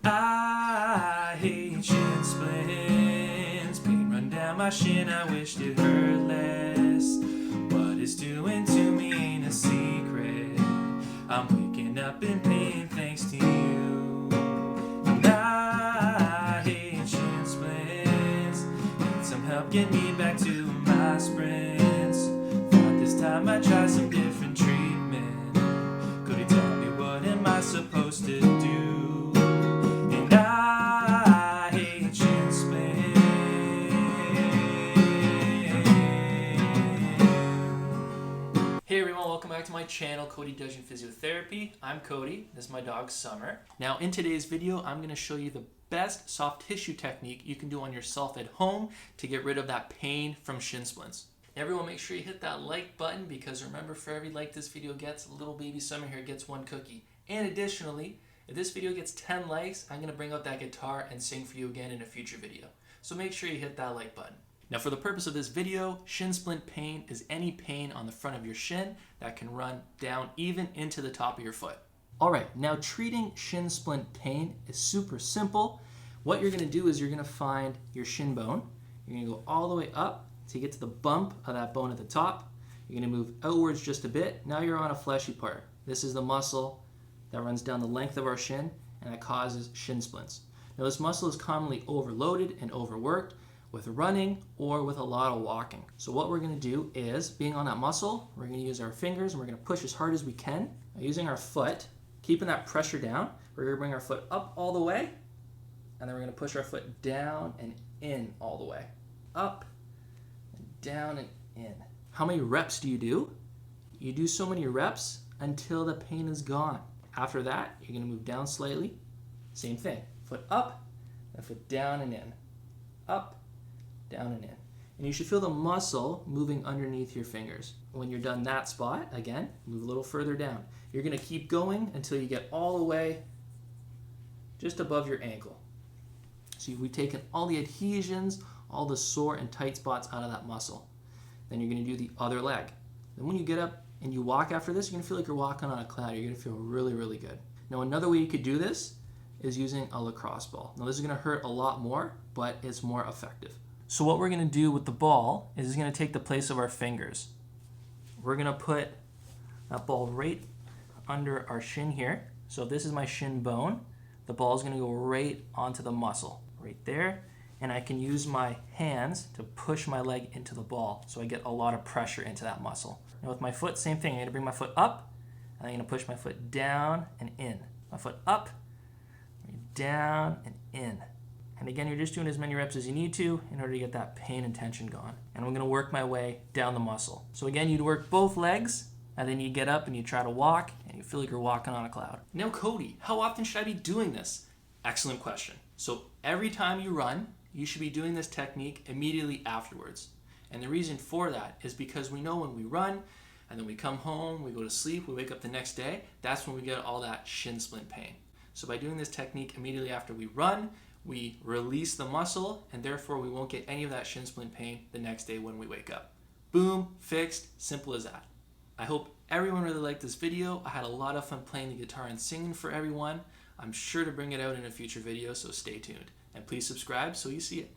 I hate shin splints. Pain run down my shin, I wished it hurt less. What it's doing to me ain't a secret. I'm waking up in pain thanks to you. And I hate shin splints. Need some help, get me back to my sprints. Thought this time I'd try some different treatment. Could you tell me what am I supposed to do? Hey everyone, welcome back to my channel, Cody Does Your Physiotherapy. I'm Cody, this is my dog Summer. Now in today's video, I'm going to show you the best soft tissue technique you can do on yourself at home to get rid of that pain from shin splints. Everyone make sure you hit that like button because remember, for every like this video gets, little baby Summer here gets one cookie. And additionally, if this video gets 10 likes, I'm going to bring out that guitar and sing for you again in a future video. So make sure you hit that like button. Now for the purpose of this video, shin splint pain is any pain on the front of your shin that can run down even into the top of your foot. Alright, now treating shin splint pain is super simple. What you're going to do is you're going to find your shin bone. You're going to go all the way up to get to the bump of that bone at the top. You're going to move outwards just a bit. Now you're on a fleshy part. This is the muscle that runs down the length of our shin and that causes shin splints. Now this muscle is commonly overloaded and overworked with running or with a lot of walking. So what we're going to do is, being on that muscle, we're going to use our fingers and we're going to push as hard as we can. Now, using our foot, keeping that pressure down, we're going to bring our foot up all the way, and then we're going to push our foot down and in all the way. Up, and down and in. How many reps do? You do so many reps until the pain is gone. After that, you're going to move down slightly. Same thing. Foot up, and foot down and in. Up, down and in. And you should feel the muscle moving underneath your fingers. When you're done that spot, again, move a little further down. You're going to keep going until you get all the way just above your ankle. So we've taken all the adhesions, all the sore and tight spots out of that muscle. Then you're going to do the other leg. Then when you get up and you walk after this, you're going to feel like you're walking on a cloud. You're going to feel really, really good. Now another way you could do this is using a lacrosse ball. Now this is going to hurt a lot more, but it's more effective. So what we're going to do with the ball is it's going to take the place of our fingers. We're going to put that ball right under our shin here. So if this is my shin bone, the ball is going to go right onto the muscle, right there. And I can use my hands to push my leg into the ball so I get a lot of pressure into that muscle. Now with my foot, same thing. I'm going to bring my foot up, and I'm going to push my foot down and in. My foot up, down and in. And again, you're just doing as many reps as you need to in order to get that pain and tension gone. And I'm going to work my way down the muscle. So again, you'd work both legs, and then you get up and you try to walk, and you feel like you're walking on a cloud. Now, Cody, how often should I be doing this? Excellent question. So every time you run, you should be doing this technique immediately afterwards. And the reason for that is because we know when we run, and then we come home, we go to sleep, we wake up the next day, that's when we get all that shin splint pain. So by doing this technique immediately after we run, we release the muscle, and therefore we won't get any of that shin splint pain the next day when we wake up. Boom, fixed, simple as that. I hope everyone really liked this video. I had a lot of fun playing the guitar and singing for everyone. I'm sure to bring it out in a future video, so stay tuned. And please subscribe so you see it.